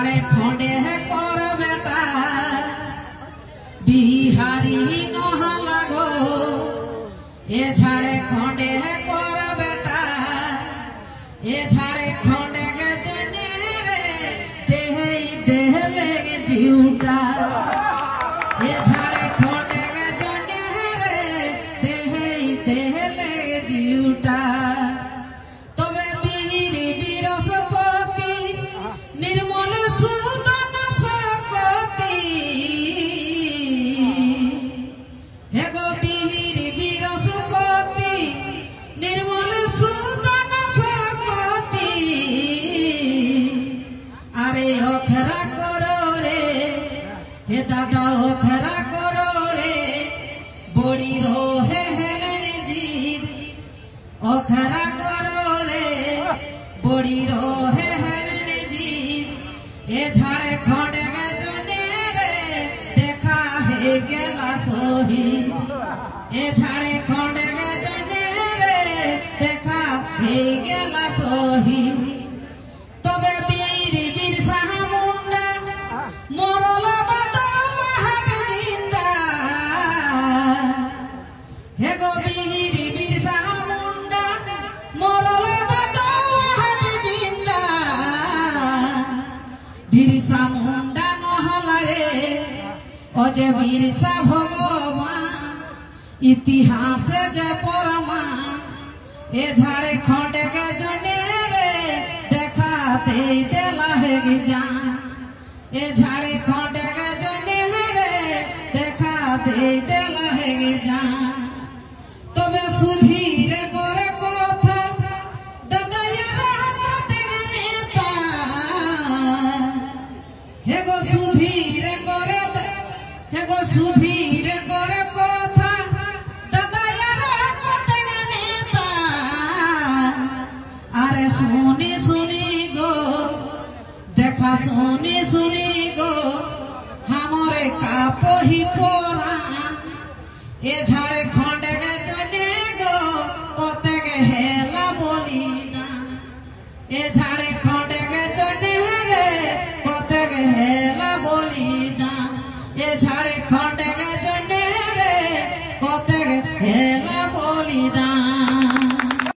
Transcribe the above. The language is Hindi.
झाड़े खोंडे है कर बेटा बिहारी नह लगो ए झाड़े खोंडे है कर बेटा ए झाड़े खोंडे के जने रे देह ले जीवटा ए झाड़े खोंडे के जने रे देह ले जीवटा तबे बिहिरी बिरसपति निर्मल सुदन सकती हे गो बिहिरी बिरसपति निर्मल सुदन सकती अरे ओखरा करो रे हे दादा ओखरा करो रे बड़ी रोहे हेलन जीत ओखरा करो रे बड़ी रोहे हेलन जीत ए झाड़े खोंडे के जने रे देखा है गेला सोही ए झाड़े खोंडे के जने रे देखा है गेला सोही तबे बीर बिरसा मुंडा मोरल बादो हाट जिंदा हे गो बीर बिरसा मुंडा मोरल बादो हाट जिंदा बिरसा मुंडा नहला रे अजे बिरसा भगवान इतिहास जे परमान ए झाड़े खोंडे के जने रे देखाते देला है जान ए झाड़े खोंडे के जने रे देखाते देला है जान तबे सुधीर करे कथा ददया राखते नेता हे गो सुधीर करे हे गो सुधीर करे कथा ददया राखते नेता अरे सुनी सुनी गो देखा सुनी सुनी गो हमरे कापही पोरान ए झाड़े खोंडे के जने गो कोते के हेला बोली ना ए झाड़े